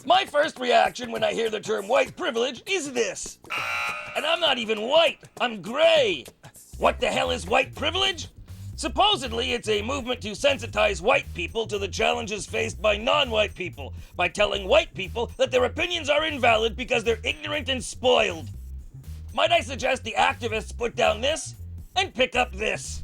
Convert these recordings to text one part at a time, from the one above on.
My first reaction when I hear the term white privilege is this. And I'm not even white, I'm gray. What the hell is white privilege? Supposedly, it's a movement to sensitize white people to the challenges faced by non-white people by telling white people that their opinions are invalid because they're ignorant and spoiled. Might I suggest the activists put down this and pick up this?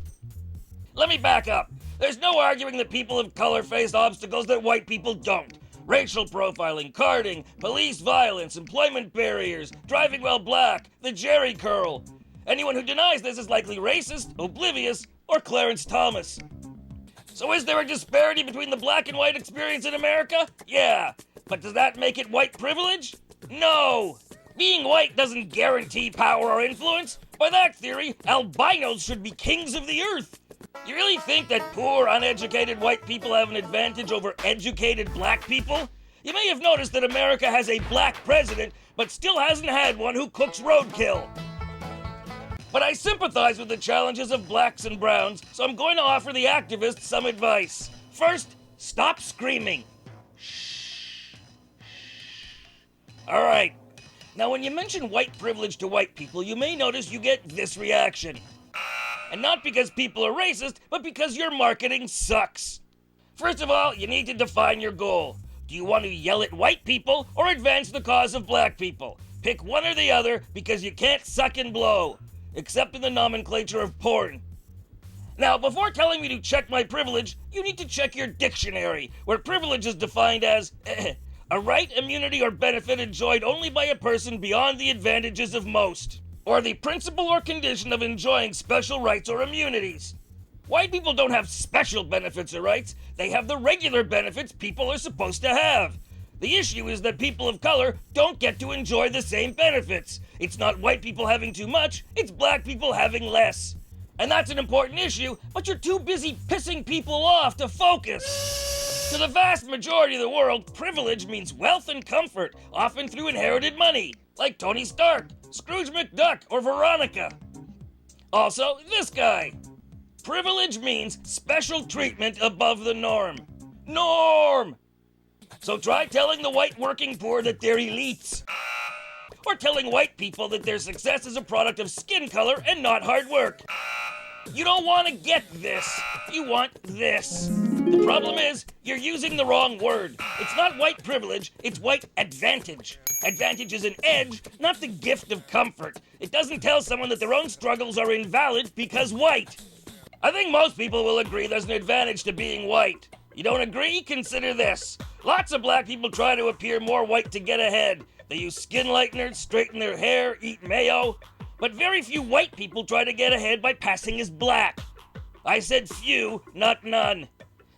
Let me back up. There's no arguing that people of color face obstacles that white people don't. Racial profiling, carding, police violence, employment barriers, driving while black, the Jerry curl. Anyone who denies this is likely racist, oblivious, or Clarence Thomas. So is there a disparity between the black and white experience in America? Yeah. But does that make it white privilege? No. Being white doesn't guarantee power or influence. By that theory, albinos should be kings of the earth. You really think that poor, uneducated white people have an advantage over educated black people? You may have noticed that America has a black president, but still hasn't had one who cooks roadkill. But I sympathize with the challenges of blacks and browns, so I'm going to offer the activists some advice. First, stop screaming. Shh. All right. Now, when you mention white privilege to white people, you may notice you get this reaction. And not because people are racist, but because your marketing sucks. First of all, you need to define your goal. Do you want to yell at white people or advance the cause of black people? Pick one or the other because you can't suck and blow. Except in the nomenclature of porn. Now, before telling me to check my privilege, you need to check your dictionary, where privilege is defined as a right, immunity, or benefit enjoyed only by a person beyond the advantages of most, or the principle or condition of enjoying special rights or immunities. White people don't have special benefits or rights, they have the regular benefits people are supposed to have. The issue is that people of color don't get to enjoy the same benefits. It's not white people having too much, it's black people having less. And that's an important issue, but you're too busy pissing people off to focus. To the vast majority of the world, privilege means wealth and comfort, often through inherited money, like Tony Stark, Scrooge McDuck, or Veronica. Also, this guy. Privilege means special treatment above the norm. Norm! So try telling the white working poor that they're elites. Or telling white people that their success is a product of skin color and not hard work. You don't want to get this. You want this. The problem is, you're using the wrong word. It's not white privilege, it's white advantage. Advantage is an edge, not the gift of comfort. It doesn't tell someone that their own struggles are invalid because white. I think most people will agree there's an advantage to being white. You don't agree? Consider this. Lots of black people try to appear more white to get ahead. They use skin lighteners, straighten their hair, eat mayo. But very few white people try to get ahead by passing as black. I said few, not none.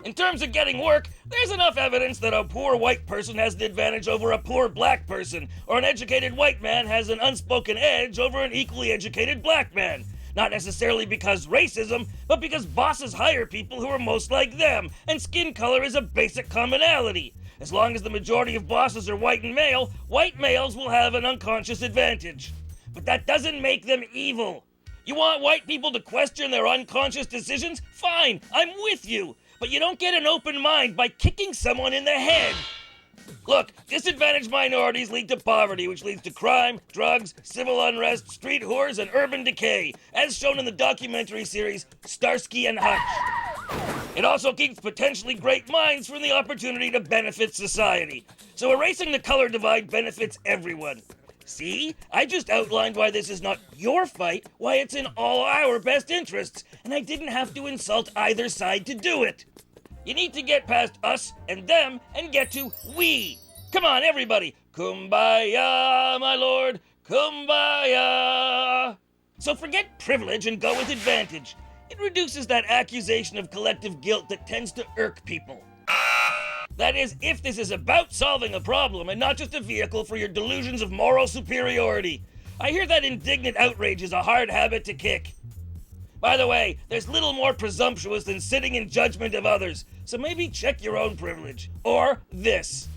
In terms of getting work, there's enough evidence that a poor white person has an advantage over a poor black person, or an educated white man has an unspoken edge over an equally educated black man. Not necessarily because racism, but because bosses hire people who are most like them, and skin color is a basic commonality. As long as the majority of bosses are white and male, white males will have an unconscious advantage. But that doesn't make them evil. You want white people to question their unconscious decisions? Fine, I'm with you. But you don't get an open mind by kicking someone in the head. Look, disadvantaged minorities lead to poverty, which leads to crime, drugs, civil unrest, street whores, and urban decay, as shown in the documentary series Starsky and Hutch. It also keeps potentially great minds from the opportunity to benefit society. So erasing the color divide benefits everyone. See? I just outlined why this is not your fight, why it's in all our best interests, and I didn't have to insult either side to do it. You need to get past us and them and get to we. Come on, everybody. Kumbaya, my lord. Kumbaya. So forget privilege and go with advantage. It reduces that accusation of collective guilt that tends to irk people. That is, if this is about solving a problem and not just a vehicle for your delusions of moral superiority. I hear that indignant outrage is a hard habit to kick. By the way, there's little more presumptuous than sitting in judgment of others, so maybe check your own privilege. Or this.